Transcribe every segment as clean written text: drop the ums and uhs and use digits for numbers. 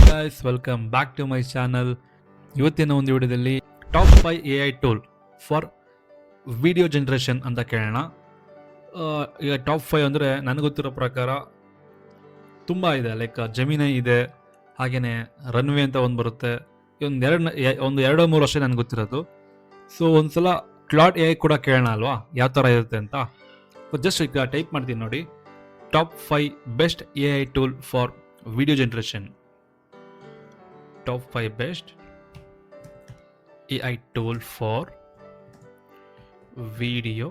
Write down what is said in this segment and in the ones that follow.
Guys, welcome back to my channel. ಇವತ್ತಿನ ಒಂದು ವಿಡಿಯೋದಲ್ಲಿ top 5 AI tool for video generation ಅಂತ ಕೇಳೋಣ. ಈಗ ಟಾಪ್ 5 ಅಂದರೆ ನನಗೆ ಗೊತ್ತಿರೋ ಪ್ರಕಾರ ತುಂಬ ಇದೆ. ಲೈಕ್ ಜೆಮಿನೈ ಇದೆ, ಹಾಗೆಯೇ ರನ್ವೇ ಅಂತ ಒಂದು ಬರುತ್ತೆ. ಒಂದು ಎರಡು ಮೂರು ವರ್ಷ ನನಗೆ ಗೊತ್ತಿರೋದು. ಸೊ ಒಂದ್ಸಲ ಕ್ಲಾಡ್ AI ಕೂಡ ಕೇಳೋಣ ಅಲ್ವಾ, ಯಾವ ಥರ ಇರುತ್ತೆ ಅಂತ. ಜಸ್ಟ್ ಈಗ ಟೈಪ್ ಮಾಡ್ತೀನಿ ನೋಡಿ, top 5 best AI tool for video generation. Top 5 best AI tool for video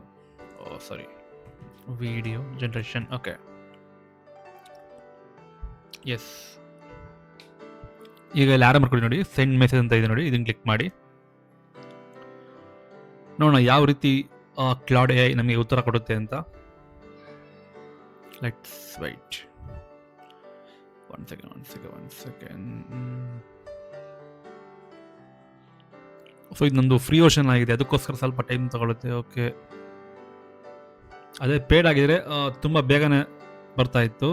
generation. Okay, yes, ಈಗ ಇಲ್ಲಿ ಆರಾಮ್ ಮಾಡ್ಕೊಳ್ಳಿ ನೋಡಿ, ಸೆಂಡ್ ಮೆಸೇಜ್ ಅಂತ ಇದೆ ನೋಡಿ, ಇದನ್ನು ಕ್ಲಿಕ್ ಮಾಡಿ ನೋಡೋಣ ಯಾವ ರೀತಿ ಕ್ಲೌಡ್ AI ನಮಗೆ ಉತ್ತರ ಕೊಡುತ್ತೆ ಅಂತ. Let's wait one second. So ಇದು ನಂದು ಫ್ರೀ ವರ್ಷನ್ ಆಗಿದೆ, ಅದಕ್ಕೋಸ್ಕರ ಸ್ವಲ್ಪ ಟೈಮ್ ತಗೊಳುತ್ತೆ. ಓಕೆ, ಅದೇ ಪೇಡ್ ಆಗಿದ್ರೆ ತುಂಬ ಬೇಗನೆ ಬರ್ತಾ ಇತ್ತು.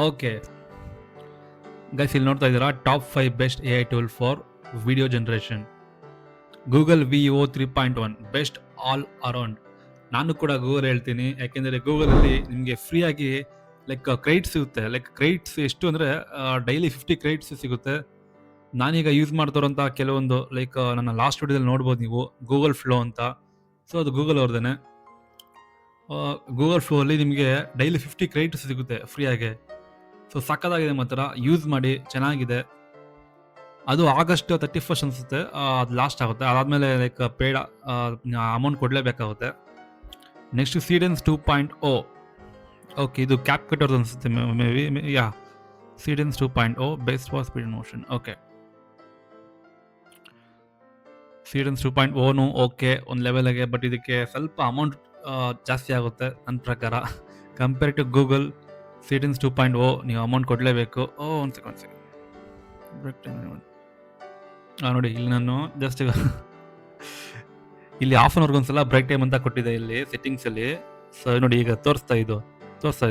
ಓಕೆ ಗೈಸ್, ಇಲ್ಲಿ ನೋಡ್ತಾ ಇದ್ದೀರಾ, top 5 best AI tool for video generation. Google VO 3.1 best all around. ನಾನು ಕೂಡ ಗೂಗಲ್ ಹೇಳ್ತೀನಿ, ಯಾಕೆಂದರೆ ಗೂಗಲಲ್ಲಿ ನಿಮಗೆ ಫ್ರೀಯಾಗಿ ಲೈಕ್ ಕ್ರೆಡಿಟ್ಸ್ ಸಿಗುತ್ತೆ. ಲೈಕ್ ಕ್ರೆಡಿಟ್ಸ್ ಎಷ್ಟು ಅಂದರೆ ಡೈಲಿ 50 ಕ್ರೆಡಿಟ್ಸ್ ಸಿಗುತ್ತೆ. ನಾನೀಗ ಯೂಸ್ ಮಾಡ್ತಾರಂಥ ಕೆಲವೊಂದು ಲೈಕ್ ನನ್ನ ಲಾಸ್ಟ್ ವಿಡಿಯೋದಲ್ಲಿ ನೋಡ್ಬೋದು ನೀವು, ಗೂಗಲ್ ಫ್ಲೋ ಅಂತ. ಸೊ ಅದು ಗೂಗಲ್ ಅವ್ರದ್ದೇನೆ. ಗೂಗಲ್ ಫ್ಲೋ ಅಲ್ಲಿ ನಿಮಗೆ ಡೈಲಿ 50 ಕ್ರೆಡಿಟ್ಸ್ ಸಿಗುತ್ತೆ ಫ್ರೀಯಾಗೆ. ಸೊ ಸಕ್ಕತ್ತಾಗಿದೆ, ಮಾತ್ರ ಯೂಸ್ ಮಾಡಿ, ಚೆನ್ನಾಗಿದೆ. ಅದು ಆಗಸ್ಟ್ 31 ಅನಿಸುತ್ತೆ ಅದು ಲಾಸ್ಟ್ ಆಗುತ್ತೆ. ಅದಾದಮೇಲೆ ಲೈಕ್ ಪೇಡ್ ಅಮೌಂಟ್ ಕೊಡಲೇಬೇಕಾಗುತ್ತೆ. Next Seedance 2.0. ಓಕೆ, ಇದು ಕ್ಯಾಪ್ ಕಟ್ಟೋದು ಅನಿಸುತ್ತೆ may be. Yeah, Seedance 2.0 best for speed motion. Okay, Seedance 2.0 okay ಒಂದು ಲೆವೆಲ್ಗೆ, ಬಟ್ ಇದಕ್ಕೆ ಸ್ವಲ್ಪ ಅಮೌಂಟ್ ಜಾಸ್ತಿ ಆಗುತ್ತೆ ನನ್ನ ಪ್ರಕಾರ ಕಂಪೇರ್ ಟು ಗೂಗಲ್. ಸೀಡೆನ್ಸ್ 2.0 ನೀವು ಅಮೌಂಟ್ ಕೊಡಲೇಬೇಕು. ಒಂದು ಸೆಕೆಂಡ್ ನೋಡಿ, ಇಲ್ಲಿ ನಾನು ಜಸ್ಟ್ ಇಲ್ಲಿ ಹಾಫ್ ಅನ್ ಅವರ್ಗೆ ಒಂದ್ಸಲ ಬ್ರೇಕ್ ಟೈಮ್ ಅಂತ ಕೊಟ್ಟಿದೆ ಇಲ್ಲಿ ಸೆಟ್ಟಿಂಗ್ಸಲ್ಲಿ. ಸೊ ನೋಡಿ, ಈಗ ತೋರಿಸ್ತಾ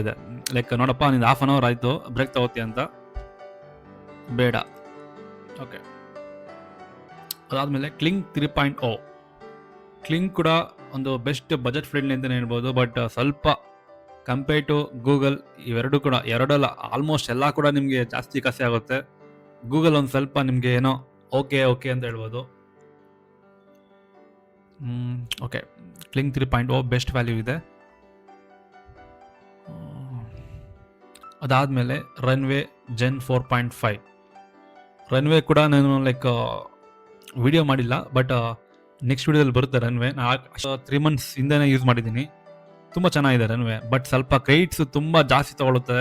ಇದೆ ಲೈಕ್ ನೋಡಪ್ಪ, ನಿಂದು ಹಾಫ್ ಅನ್ ಅವರ್ ಆಯಿತು, ಬ್ರೇಕ್ ತಗೋತೀಯ ಅಂತ. ಬೇಡ. ಓಕೆ, ಅದಾದಮೇಲೆ ಕ್ಲಿಂಗ್ 3.0. ಕ್ಲಿಂಗ್ ಕೂಡ ಒಂದು ಬೆಸ್ಟ್ ಬಜೆಟ್ ಫ್ರೆಂಡ್ಲಿ ಅಂತಲೇ ಹೇಳ್ಬೋದು, ಬಟ್ ಸ್ವಲ್ಪ ಕಂಪೇರ್ ಟು ಗೂಗಲ್ ಎರಡಲ್ಲ ಆಲ್ಮೋಸ್ಟ್ ಎಲ್ಲ ಕೂಡ ನಿಮಗೆ ಜಾಸ್ತಿ ಕಾಸೆ ಆಗುತ್ತೆ. ಗೂಗಲ್ ಒಂದು ಸ್ವಲ್ಪ ನಿಮಗೆ ಏನೋ ಓಕೆ ಅಂತ ಹೇಳ್ಬೋದು. ಓಕೆ, ಕ್ಲಿಂಗ್ 3.0 ಬೆಸ್ಟ್ ವ್ಯಾಲ್ಯೂ ಇದೆ. ಅದಾದಮೇಲೆ ರನ್ವೇ ಜೆನ್ 4.5. ರನ್ವೇ ಕೂಡ ನಾನು ಲೈಕ್ ವಿಡಿಯೋ ಮಾಡಿಲ್ಲ, ಬಟ್ ನೆಕ್ಸ್ಟ್ ವಿಡಿಯೋದಲ್ಲಿ ಬರುತ್ತೆ ರನ್ವೇ. ನಾನು 3 months ಹಿಂದೆನೇ ಯೂಸ್ ಮಾಡಿದ್ದೀನಿ, ತುಂಬ ಚೆನ್ನಾಗಿದೆ ರನ್ವೇ. ಬಟ್ ಸ್ವಲ್ಪ ಕ್ರೆಡಿಟ್ಸ್ ತುಂಬ ಜಾಸ್ತಿ ತೊಗೊಳುತ್ತೆ.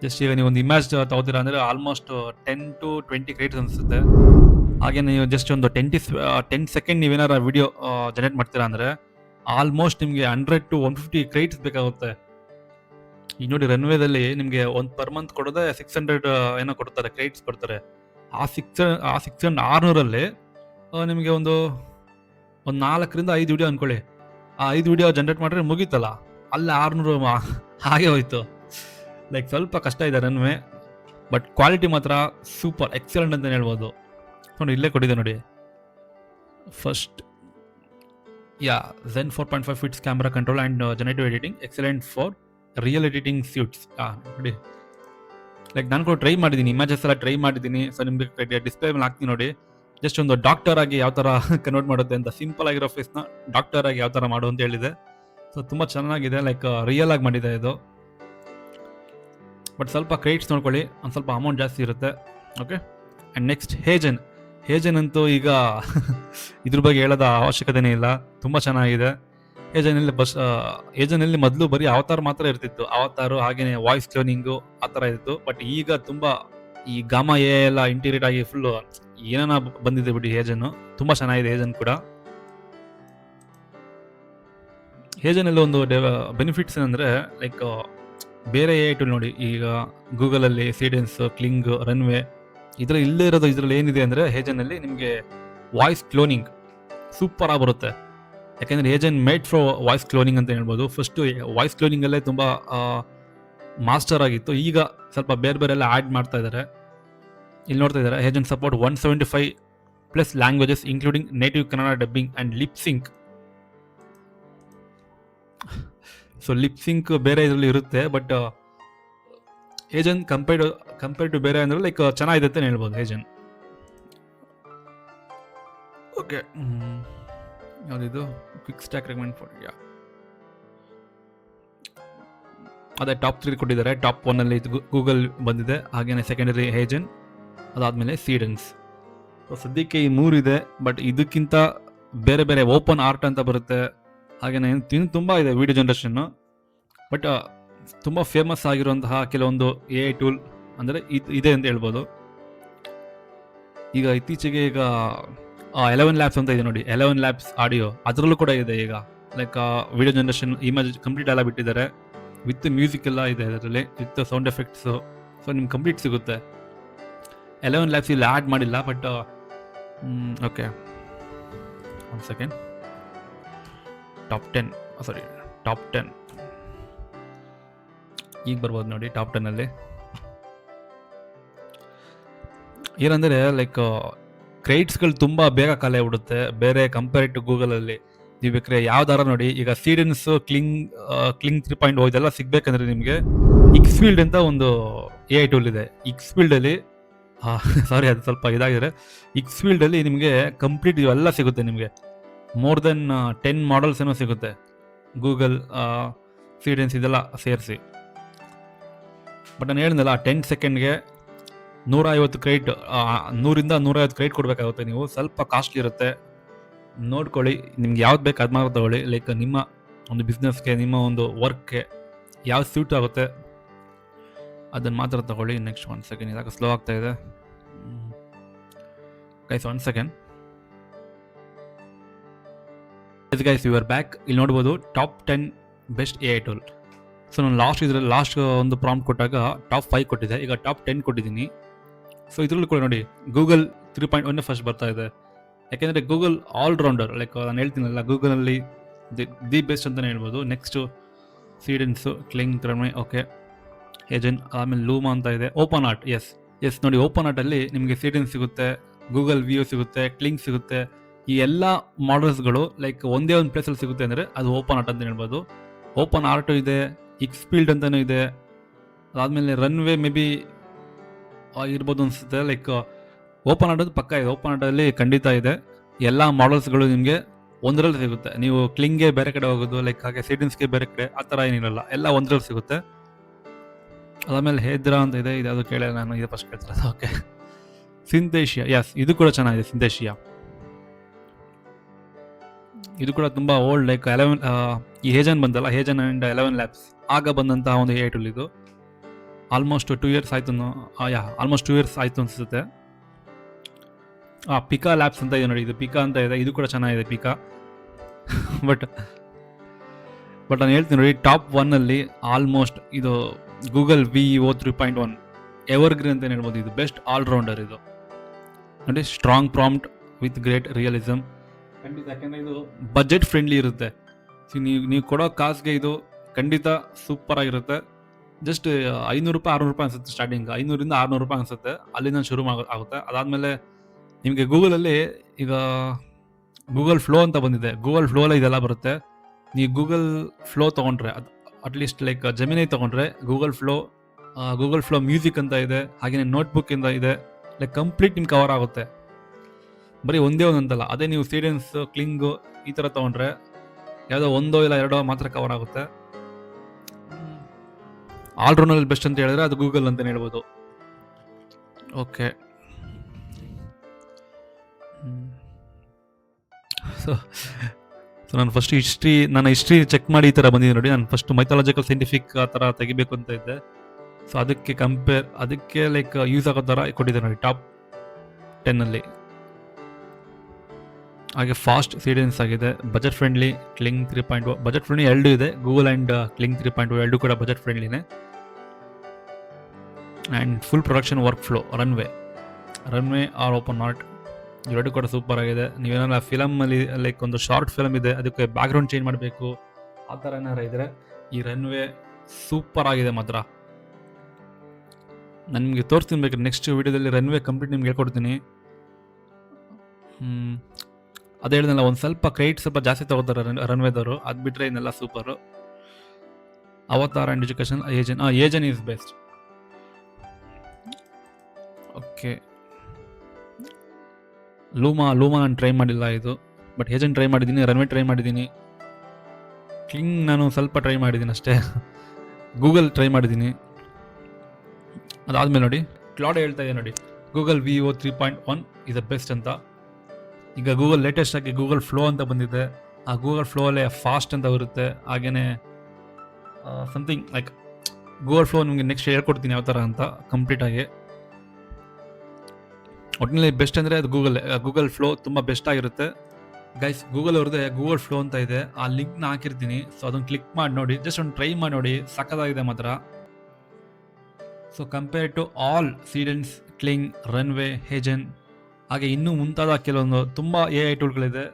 ಜಸ್ಟ್ ಈಗ ನೀವು ಒಂದು ಇಮೇಜ್ ತೊಗೋತೀರಾ ಅಂದರೆ ಆಲ್ಮೋಸ್ಟ್ 10 to 20 ಕ್ರೆಡಿಟ್ಸ್ ಅನಿಸುತ್ತೆ. ಹಾಗೆ ನೀವು ಜಸ್ಟ್ ಒಂದು 10 ಸೆಕೆಂಡ್ ನೀವೇನಾರ ವಿಡಿಯೋ ಜನರೇಟ್ ಮಾಡ್ತೀರಾ ಅಂದರೆ ಆಲ್ಮೋಸ್ಟ್ ನಿಮಗೆ 100 to 150 ಕ್ರೆಡಿಟ್ಸ್ ಬೇಕಾಗುತ್ತೆ. ಈಗ ನೋಡಿ, ರನ್ವೇದಲ್ಲಿ ನಿಮಗೆ ಒಂದು ಪರ್ ಮಂತ್ ಕೊಡೋದೇ 600 ಏನೋ ಕೊಡ್ತಾರೆ, ಕ್ರೆಡಿಟ್ಸ್ ಕೊಡ್ತಾರೆ. ಆ 600 ನಿಮಗೆ ಒಂದು 4ರಿಂದ 5 ವಿಡಿಯೋ ಅಂದ್ಕೊಳ್ಳಿ. ಆ 5 ವಿಡಿಯೋ ಜನರೇಟ್ ಮಾಡಿದ್ರೆ ಮುಗೀತಲ್ಲ, ಅಲ್ಲೇ 600 ಹಾಗೆ ಹೋಯ್ತು. ಲೈಕ್ ಸ್ವಲ್ಪ ಕಷ್ಟ ಇದೆ ರನ್ವೇ, ಬಟ್ ಕ್ವಾಲಿಟಿ ಮಾತ್ರ ಸೂಪರ್ ಎಕ್ಸಲೆಂಟ್ ಅಂತಲೇ ಹೇಳ್ಬೋದು. ನೋಡಿ, ಇಲ್ಲೇ ಕೊಟ್ಟಿದೆ ನೋಡಿ, first Gen 4.5 feats camera control and generative editing excellent for real editing suites. ನೋಡಿ, ಲೈಕ್ ನಾನು ಕೂಡ ಟ್ರೈ ಮಾಡಿದ್ದೀನಿ, ಇಮೇಜಸ್ ಎಲ್ಲ ಟ್ರೈ ಮಾಡಿದ್ದೀನಿ. ಸೊ ನಿಮಗೆ ಡಿಸ್ಪ್ಲೇ ಮೇಲೆ ಹಾಕ್ತೀನಿ ನೋಡಿ, ಜಸ್ಟ್ ಒಂದು ಡಾಕ್ಟರ್ ಆಗಿ ಯಾವ ಥರ ಕನ್ವರ್ಟ್ ಮಾಡುತ್ತೆ ಅಂತ. ಸಿಂಪಲ್ ಆಗಿರೋ ಫೇಸ್ನ ಡಾಕ್ಟರ್ ಆಗಿ ಯಾವ ಥರ ಮಾಡು ಅಂತ ಹೇಳಿದೆ. ಸೊ ತುಂಬ ಚೆನ್ನಾಗಿದೆ, ಲೈಕ್ ರಿಯಲ್ ಆಗಿ ಮಾಡಿದೆ ಇದು. ಬಟ್ ಸ್ವಲ್ಪ ಕ್ರೆಡಿಟ್ಸ್ ನೋಡ್ಕೊಳ್ಳಿ, ಒಂದು ಸ್ವಲ್ಪ ಅಮೌಂಟ್ ಜಾಸ್ತಿ ಇರುತ್ತೆ. ಓಕೆ, ಆ್ಯಂಡ್ ನೆಕ್ಸ್ಟ್ ಹೇಜನ್ ಅಂತೂ ಈಗ ಇದ್ರ ಬಗ್ಗೆ ಹೇಳೋದ ಅವಶ್ಯಕತೆನೇ ಇಲ್ಲ, ತುಂಬ ಚೆನ್ನಾಗಿದೆ. ಏಜನಲ್ಲಿ ಮೊದಲು ಬರೀ ಅವತಾರ್ ಮಾತ್ರ ಇರ್ತಿತ್ತು, ಅವತಾರು ಹಾಗೇನೆ ವಾಯ್ಸ್ ಕ್ಲೋನಿಂಗು ಆ ಥರ ಇತ್ತು. ಬಟ್ ಈಗ ತುಂಬ ಈ ಗಾಮಾ ಎಲ್ಲ ಇಂಟಿಗ್ರೇಟ್ ಆಗಿ ಫುಲ್ಲು ಏನೇನ ಬಂದಿದೆ ಬಿಡಿ. ಏಜನ್ನು ತುಂಬ ಚೆನ್ನಾಗಿದೆ. ಏಜನ್ ಕೂಡ ಏಜನಲ್ಲಿ ಒಂದು ಬೆನಿಫಿಟ್ಸ್ ಏನಂದರೆ ಲೈಕ್ ಬೇರೆ AI ಟೂಲ್ ನೋಡಿ, ಈಗ ಗೂಗಲಲ್ಲಿ ಸೀಡೆನ್ಸ್, ಕ್ಲಿಂಗ್, ರನ್ವೇ ಇದರಲ್ಲಿ ಏನಿದೆ ಅಂದರೆ ಏಜನಲ್ಲಿ ನಿಮಗೆ ವಾಯ್ಸ್ ಕ್ಲೋನಿಂಗ್ ಸೂಪರ್ ಆಗಿ ಬರುತ್ತೆ. ಯಾಕೆಂದರೆ agent made for voice cloning ಅಂತ ಹೇಳ್ಬೋದು. ಫಸ್ಟು ವಾಯ್ಸ್ ಕ್ಲೋನಿಂಗಲ್ಲೇ ತುಂಬ ಮಾಸ್ಟರ್ ಆಗಿತ್ತು, ಈಗ ಸ್ವಲ್ಪ ಬೇರೆ ಎಲ್ಲ ಆ್ಯಡ್ ಮಾಡ್ತಾ ಇದ್ದಾರೆ. ಇಲ್ಲಿ ನೋಡ್ತಾ ಇದ್ದಾರೆ HeyGen support 175 plus languages including native Kannada dubbing and lip sync. So lip sync ಬೇರೆ ಇದರಲ್ಲಿ ಇರುತ್ತೆ, ಬಟ್ ಹೇಜನ್ ಕಂಪೇರ್ಡ್ ಟು ಬೇರೆ ಅಂದ್ರೆ ಲೈಕ್ ಚೆನ್ನಾಗಿದೆ ಅಂತ ಹೇಳ್ಬೋದು ಹೇಜನ್. ಓಕೆ, ಯಾವುದಿದು ಕ್ವಿಕ್ ಸ್ಟ್ಯಾಕ್ ರೆಕಮೆಂಡ್ ಫಾರ್ ಅದೇ ಟಾಪ್ 3 ಕೊಟ್ಟಿದ್ದಾರೆ. ಟಾಪ್ 1 ಇದು ಗೂಗಲ್ ಬಂದಿದೆ, ಹಾಗೇನೆ ಸೆಕೆಂಡರಿ ಹೇಜನ್, ಅದಾದಮೇಲೆ ಸೀಡೆನ್ಸ್. ಸದ್ಯಕ್ಕೆ ಈ 3 ಇದೆ, ಬಟ್ ಇದಕ್ಕಿಂತ ಬೇರೆ ಬೇರೆ ಓಪನ್ ಆರ್ಟ್ ಅಂತ ಬರುತ್ತೆ, ಹಾಗೇನೆ ಇನ್ನು ತುಂಬ ಇದೆ ವಿಡಿಯೋ ಜನರೇಷನ್ನು. ಬಟ್ ತುಂಬ ಫೇಮಸ್ ಆಗಿರುವಂತಹ ಕೆಲವೊಂದು AI ಟೂಲ್ ಅಂದರೆ ಇದೆ ಅಂತ ಹೇಳ್ಬೋದು. ಈಗ ಇತ್ತೀಚೆಗೆ 11 ಲ್ಯಾಬ್ಸ್ ಅಂತ ಇದೆ ನೋಡಿ, 11 ಲ್ಯಾಬ್ಸ್ ಆಡಿಯೋ, ಅದರಲ್ಲೂ ಕೂಡ ಇದೆ ಈಗ. Like video generation, image complete ಎಲ್ಲ ಬಿಟ್ಟಿದ್ದಾರೆ, ವಿತ್ ಮ್ಯೂಸಿಕ್ ಎಲ್ಲ ಇದೆ ಅದರಲ್ಲಿ, ವಿತ್ ಸೌಂಡ್ ಎಫೆಕ್ಟ್ಸು. ಸೊ ನಿಮ್ಗೆ ಕಂಪ್ಲೀಟ್ ಸಿಗುತ್ತೆ. 11 ಲ್ಯಾಬ್ಸ್ ಇಲ್ಲಿ ಆ್ಯಡ್ ಮಾಡಿಲ್ಲ, ಬಟ್ ಓಕೆ, ಒಂದು ಸೆಕೆಂಡ್. ಟಾಪ್ 10 ಈಗ ಬರ್ಬೋದು ನೋಡಿ. ಟಾಪ್ 10 ಏನಂದರೆ ಲೈಕ್ ಕ್ರೆಡಿಟ್ಸ್ಗಳು ತುಂಬ ಬೇಗ ಖಾಲಿ ಆಗ್ಬಿಡುತ್ತೆ ಬೇರೆ ಕಂಪೇರ್ಡ್ ಟು ಗೂಗಲಲ್ಲಿ. ನೀವು ಬೇಕಾದ್ರೆ ಯಾವ್ದಾರ ನೋಡಿ, ಈಗ ಸೀಡೆನ್ಸ್, ಕ್ಲಿಂಗ್ 3.0 ಇದೆಲ್ಲ ಸಿಗ್ಬೇಕಂದ್ರೆ ನಿಮಗೆ Xfield ಅಂತ ಒಂದು AI ಟೂಲ್ ಇದೆ. Xfieldಲ್ಲಿ ಸಾರಿ ಅದು ಸ್ವಲ್ಪ ಇದಾಗಿದೆ. Xfieldಲ್ಲಿ ನಿಮಗೆ ಕಂಪ್ಲೀಟ್ ಇವೆಲ್ಲ ಸಿಗುತ್ತೆ. ನಿಮಗೆ ಮೋರ್ ದೆನ್ 10 ಮಾಡಲ್ಸ್ ಏನೋ ಸಿಗುತ್ತೆ, ಗೂಗಲ್, ಸೀಡೆನ್ಸ್ ಇದೆಲ್ಲ ಸೇರಿಸಿ. ಬಟ್ ನಾನು ಹೇಳಿದ್ನಲ್ಲ, 10 ಸೆಕೆಂಡ್ಗೆ 150 ಕ್ರೆಡಿಟ್, 100ರಿಂದ 150 ಕ್ರೆಡಿಟ್ ಕೊಡಬೇಕಾಗುತ್ತೆ. ನೀವು ಸ್ವಲ್ಪ ಕಾಸ್ಟ್ಲಿ ಇರುತ್ತೆ, ನೋಡ್ಕೊಳ್ಳಿ. ನಿಮ್ಗೆ ಯಾವ್ದು ಬೇಕು ಅದು ಮಾತ್ರ ತಗೊಳ್ಳಿ. ಲೈಕ್ ನಿಮ್ಮ ಒಂದು ಬಿಸ್ನೆಸ್ಗೆ, ನಿಮ್ಮ ಒಂದು ವರ್ಕ್ಗೆ ಯಾವ್ದು ಸೂಟ್ ಆಗುತ್ತೆ ಅದನ್ನು ಮಾತ್ರ ತಗೊಳ್ಳಿ. ನೆಕ್ಸ್ಟ್ 1 ಸೆಕೆಂಡ್, ಇದಾಗ ಸ್ಲೋ ಆಗ್ತಾ ಇದೆ guys. 1 second guys, you are back. ಇಲ್ಲಿ ನೋಡ್ಬೋದು top 10 best AI tool. So ನಾನು ಲಾಸ್ಟ್ ಒಂದು ಪ್ರಾಂಪ್ಟ್ ಕೊಟ್ಟಾಗ ಟಾಪ್ 5 ಕೊಟ್ಟಿದೆ, ಈಗ ಟಾಪ್ 10 ಕೊಟ್ಟಿದ್ದೀನಿ. ಸೊ ಇದರಲ್ಲೂ ಕೂಡ ನೋಡಿ ಗೂಗಲ್ 3.1 ಫಸ್ಟ್ ಬರ್ತಾ ಇದೆ. ಯಾಕೆಂದರೆ ಗೂಗಲ್ ಆಲ್ರೌಂಡರ್, ಲೈಕ್ ನಾನು ಹೇಳ್ತೀನಲ್ಲ, ಗೂಗಲಲ್ಲಿ ದಿ ಬೆಸ್ಟ್ ಅಂತಲೇ ಹೇಳ್ಬೋದು. ನೆಕ್ಸ್ಟು ಸೀಡೆನ್ಸು, ಕ್ಲಿಂಗ್, ಓಕೆ, ಹೇಜನ್, ಆಮೇಲೆ ಲೂಮಾ ಅಂತ ಇದೆ. ಓಪನ್ ಆರ್ಟ್, ಎಸ್ ನೋಡಿ, ಓಪನ್ ಆರ್ಟಲ್ಲಿ ನಿಮಗೆ ಸೀಡೆನ್ಸ್ ಸಿಗುತ್ತೆ, ಗೂಗಲ್ ವಿಯೋ ಸಿಗುತ್ತೆ, ಕ್ಲಿಂಗ್ ಸಿಗುತ್ತೆ. ಈ ಎಲ್ಲ ಮಾಡಲ್ಸ್ಗಳು ಲೈಕ್ ಒಂದೇ ಒಂದು ಪ್ಲೇಸಲ್ಲಿ ಸಿಗುತ್ತೆ ಅಂದರೆ ಅದು ಓಪನ್ ಆರ್ಟ್ ಅಂತ ಹೇಳ್ಬೋದು. ಓಪನ್ ಆರ್ಟು ಇದೆ, Xfield ಅಂತಲೂ ಇದೆ, ಅದಾದಮೇಲೆ ರನ್ವೇ ಮೇ ಬಿ ಇರ್ಬೋದು ಅನಿಸುತ್ತೆ. ಲೈಕ್ ಓಪನ್ ಆರ್ಟ್ ಪಕ್ಕ ಇದೆ, ಓಪನ್ ಆರ್ಟಲ್ಲಿ ಖಂಡಿತ ಇದೆ. ಎಲ್ಲ ಮಾಡಲ್ಸ್ಗಳು ನಿಮಗೆ ಒಂದರಲ್ಲಿ ಸಿಗುತ್ತೆ. ನೀವು ಕ್ಲಿಂಗ್ಗೆ ಬೇರೆ ಕಡೆ ಹೋಗೋದು, ಲೈಕ್ ಹಾಗೆ ಸೀಡೆನ್ಸ್ಗೆ ಬೇರೆ ಕಡೆ, ಆ ಥರ ಏನಿರಲ್ಲ, ಎಲ್ಲ ಒಂದರಲ್ಲಿ ಸಿಗುತ್ತೆ. ಅದಾದಮೇಲೆ ಹೇದ್ರಾ ಅಂತ ಇದೆ, ಇದು ಕೇಳಿಲ್ಲ ನಾನು, ಇದು ಫಸ್ಟ್ ಕೇಳ್ತಿರೋದು. ಓಕೆ, ಸಿಂಥೇಶಿಯಾ, ಇದು ಕೂಡ ಚೆನ್ನಾಗಿದೆ. ಸಿಂಥೇಶಿಯಾ ಇದು ಕೂಡ ತುಂಬ ಓಲ್ಡ್, ಲೈಕ್ 11 ಈ ಹೇಜನ್ ಬಂದಲ್ಲ, ಹೇಜನ್ ಆ್ಯಂಡ್ 11 ಲ್ಯಾಬ್ಸ್ ಆಗ ಬಂದಂತಹ ಒಂದು AI ಟೂಲ್ ಇದು. ಆಲ್ಮೋಸ್ಟ್ 2 ಇಯರ್ಸ್ ಆಯಿತು, ಆಲ್ಮೋಸ್ಟ್ 2 ಇಯರ್ಸ್ ಆಯಿತು ಅನಿಸುತ್ತೆ. ಪಿಕಾ ಲ್ಯಾಬ್ಸ್ ಅಂತ ಇದೆ ನೋಡಿ, ಇದು ಪಿಕಾ ಅಂತ ಇದೆ, ಇದು ಕೂಡ ಚೆನ್ನಾಗಿದೆ ಪಿಕಾ. ಬಟ್ ನಾನು ಹೇಳ್ತೀನಿ ನೋಡಿ, ಟಾಪ್ 1 ಆಲ್ಮೋಸ್ಟ್ ಇದು ಗೂಗಲ್ ವಿಒ 3.1 ಎವರ್ಗ್ರೀನ್ ಅಂತ ಹೇಳ್ಬೋದು. ಇದು ಬೆಸ್ಟ್ ಆಲ್ರೌಂಡರ್ ಇದು ನೋಡಿ. Strong prompt with great realism, ಖಂಡಿತ. ಯಾಕೆಂದರೆ ಇದು ಬಜೆಟ್ ಫ್ರೆಂಡ್ಲಿ ಇರುತ್ತೆ. ನೀವು ಕೊಡೋ ಕಾಸ್ಗೆ ಇದು ಖಂಡಿತ ಸೂಪರ್ ಆಗಿರುತ್ತೆ. ಜಸ್ಟ್ 500 ರೂಪಾಯಿ 600 ರೂಪಾಯಿ ಅನಿಸುತ್ತೆ ಸ್ಟಾರ್ಟಿಂಗ್, 500ರಿಂದ 600 ರೂಪಾಯಿ ಅನಿಸುತ್ತೆ, ಅಲ್ಲಿಂದ ಶುರು ಆಗುತ್ತೆ. ಅದಾದಮೇಲೆ ನಿಮಗೆ ಗೂಗಲಲ್ಲಿ ಈಗ ಗೂಗಲ್ ಫ್ಲೋ ಅಂತ ಬಂದಿದೆ, ಗೂಗಲ್ ಫ್ಲೋಲ್ಲಿ ಇದೆಲ್ಲ ಬರುತ್ತೆ. ನೀವು ಗೂಗಲ್ ಫ್ಲೋ ತೊಗೊಂಡ್ರೆ, ಅದು ಅಟ್ಲೀಸ್ಟ್ ಲೈಕ್ ಜೆಮಿನೈ ತೊಗೊಂಡ್ರೆ ಗೂಗಲ್ ಫ್ಲೋ ಮ್ಯೂಸಿಕ್ ಅಂತ ಇದೆ, ಹಾಗೆಯೇ ನೋಟ್ಬುಕ್ ಇಂದ ಇದೆ. ಲೈಕ್ ಕಂಪ್ಲೀಟ್ ನಿಮ್ಗೆ ಕವರ್ ಆಗುತ್ತೆ, ಬರೀ ಒಂದೇ ಒಂದಂತಲ್ಲ. ಅದೇ ನೀವು ಸೀಡೆನ್ಸ್, ಕ್ಲಿಂಗು ಈ ಥರ ತೊಗೊಂಡ್ರೆ ಯಾವುದೋ 1 ಇಲ್ಲ 2 ಮಾತ್ರ ಕವರ್ ಆಗುತ್ತೆ. ಆಲ್ರೌಂಡರ್ ಬೆಸ್ಟ್ ಅಂತ ಹೇಳಿದ್ರೆ ಅದು ಗೂಗಲ್ ಅಂತಲೇ ಹೇಳ್ಬೋದು. ಓಕೆ, ಸೊ ನಾನು ಫಸ್ಟ್ ನನ್ನ ಹಿಸ್ಟ್ರಿ ಚೆಕ್ ಮಾಡಿ ಈ ಥರ ಬಂದಿದೆ ನೋಡಿ. ನಾನು ಫಸ್ಟ್ ಮೈಥಾಲಜಿಕಲ್ ಸೈಂಟಿಫಿಕ್ ಆ ಥರ ತೆಗಿಬೇಕು ಅಂತ ಇದ್ದೆ. ಸೊ ಅದಕ್ಕೆ ಲೈಕ್ ಯೂಸ್ ಆಗೋ ಥರ ಕೊಟ್ಟಿದ್ದೆ ನೋಡಿ ಟಾಪ್ 10. ಹಾಗೆ ಫಾಸ್ಟ್ ಸೀಡೆನ್ಸ್ ಆಗಿದೆ, budget friendly, Kling 3.0 budget friendly, 2 ಇದೆ, ಗೂಗಲ್ ಆ್ಯಂಡ್ ಕ್ಲಿಂಗ್ 3.0 2 ಕೂಡ ಬಜೆಟ್ ಫ್ರೆಂಡ್ಲಿನೇ. And full production work flow, Runway or OpenArt, ಇವೆರಡು ಕೂಡ ಸೂಪರ್ ಆಗಿದೆ. ನೀವೇನಾರ ಫಿಲಮಲ್ಲಿ ಲೈಕ್ ಒಂದು ಶಾರ್ಟ್ ಫಿಲಮ್ ಇದೆ, ಅದಕ್ಕೆ ಬ್ಯಾಕ್ಗ್ರೌಂಡ್ ಚೇಂಜ್ ಮಾಡಬೇಕು, ಆ ಥರ ಏನಾರ ಇದ್ದರೆ ಈ ರನ್ವೇ ಸೂಪರ್ ಆಗಿದೆ ಮಾತ್ರ. ನಾನು ನಿಮಗೆ ತೋರಿಸ್ತೀನಿ ಬೇಕಾದ್ರೆ ನೆಕ್ಸ್ಟ್ ವೀಡಿಯೋದಲ್ಲಿ ರನ್ವೇ ಕಂಪ್ಲೀಟ್ ನಿಮ್ಗೆ ಹೇಳ್ಕೊಡ್ತೀನಿ. ಅದೇ ಹೇಳಿದ್ನಲ್ಲ, ಒಂದು ಸ್ವಲ್ಪ ಕ್ರೆಡಿಟ್ ಸ್ವಲ್ಪ ಜಾಸ್ತಿ ತಗೋತಾರೆ ರನ್ವೇದವರು, ಅದು ಬಿಟ್ಟರೆ ಇನ್ನೆಲ್ಲ super. Avatar and education HeyGen is best. Okay, Luma ನಾನು ಟ್ರೈ ಮಾಡಿಲ್ಲ ಇದು, ಬಟ್ ಏಜನ್ ಟ್ರೈ ಮಾಡಿದ್ದೀನಿ, ರನ್ವೇ ಟ್ರೈ ಮಾಡಿದ್ದೀನಿ, ಕ್ಲಿಂಗ್ ನಾನು ಸ್ವಲ್ಪ ಟ್ರೈ ಮಾಡಿದ್ದೀನಿ ಅಷ್ಟೇ. ಗೂಗಲ್ ಟ್ರೈ ಮಾಡಿದ್ದೀನಿ. ಅದಾದಮೇಲೆ ನೋಡಿ ಕ್ಲೌಡ್ ಹೇಳ್ತಾ ಇದೆ ನೋಡಿ, Google VO 3.1 is the best ಅಂತ. ಈಗ ಗೂಗಲ್ ಲೇಟೆಸ್ಟ್ ಆಗಿ ಗೂಗಲ್ ಫ್ಲೋ ಅಂತ ಬಂದಿದೆ. ಆ ಗೂಗಲ್ ಫ್ಲೋ ಅಲ್ಲೇ ಫಾಸ್ಟ್ ಅಂತ ಬರುತ್ತೆ. ಹಾಗೆಯೇ ಸಮಥಿಂಗ್ ಲೈಕ್ ಗೂಗಲ್ ಫ್ಲೋ ನಿಮಗೆ ನೆಕ್ಸ್ಟ್ ಹೇಳ್ಕೊಡ್ತೀನಿ ಯಾವ ಥರ ಅಂತ ಕಂಪ್ಲೀಟಾಗಿ. ಒಟ್ಟಿನಲ್ಲಿ ಬೆಸ್ಟ್ ಅಂದರೆ ಅದು ಗೂಗಲ್ ಫ್ಲೋ ತುಂಬ ಬೆಸ್ಟ್ ಆಗಿರುತ್ತೆ ಗೈಸ್. ಗೂಗಲ್ ಅವ್ರದ್ದೇ ಗೂಗಲ್ ಫ್ಲೋ ಅಂತ ಇದೆ, ಆ ಲಿಂಕ್ನ ಹಾಕಿರ್ತೀನಿ. ಸೊ ಅದನ್ನು ಕ್ಲಿಕ್ ಮಾಡಿ ನೋಡಿ, ಜಸ್ಟ್ ಒಂದು ಟ್ರೈ ಮಾಡಿ ನೋಡಿ, ಸಕ್ಕತ್ತಾಗಿದೆ ಮಾತ್ರ. So compare to all Seedance, Kling, Runway, HeyGen ಹಾಗೆ ಇನ್ನೂ ಮುಂತಾದ ಕೆಲವೊಂದು ತುಂಬ AI ಟೂಲ್ಗಳಿದೆ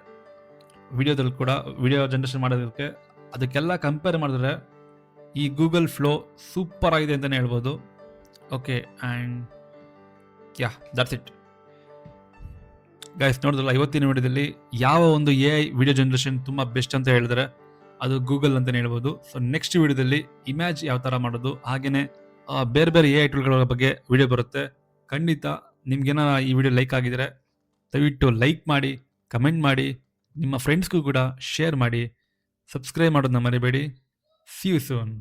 ವಿಡಿಯೋದಲ್ಲಿ ಕೂಡ, ವಿಡಿಯೋ ಜನ್ರೇಷನ್ ಮಾಡೋದಕ್ಕೆ. ಅದಕ್ಕೆಲ್ಲ ಕಂಪೇರ್ ಮಾಡಿದ್ರೆ ಈ ಗೂಗಲ್ ಫ್ಲೋ ಸೂಪರ್ ಆಗಿದೆ ಅಂತಲೇ ಹೇಳ್ಬೋದು. Okay, and that's it guys. ನೋಡಿದ್ರಲ್ಲ, ಇವತ್ತಿನ ವಿಡಿಯೋದಲ್ಲಿ ಯಾವ ಒಂದು AI ವಿಡಿಯೋ ಜನ್ರೇಷನ್ ತುಂಬ ಬೆಸ್ಟ್ ಅಂತ ಹೇಳಿದ್ರೆ ಅದು ಗೂಗಲ್ ಅಂತಲೇ ಹೇಳ್ಬೋದು. ಸೊ ನೆಕ್ಸ್ಟ್ ವಿಡಿಯೋದಲ್ಲಿ ಇಮೇಜ್ ಯಾವ ಥರ ಮಾಡೋದು, ಹಾಗೆಯೇ ಬೇರೆ ಬೇರೆ AI ಟೂಲ್ಗಳ ಬಗ್ಗೆ ವಿಡಿಯೋ ಬರುತ್ತೆ. ಖಂಡಿತ ನಿಮ್ಗೇನಾರ ಈ ವಿಡಿಯೋ ಲೈಕ್ ಆಗಿದರೆ ದಯವಿಟ್ಟು ಲೈಕ್ ಮಾಡಿ, ಕಮೆಂಟ್ ಮಾಡಿ, ನಿಮ್ಮ ಫ್ರೆಂಡ್ಸ್ಗೂ ಕೂಡ ಶೇರ್ ಮಾಡಿ, ಸಬ್ಸ್ಕ್ರೈಬ್ ಮಾಡೋದನ್ನ ಮರಿಬೇಡಿ. See you soon.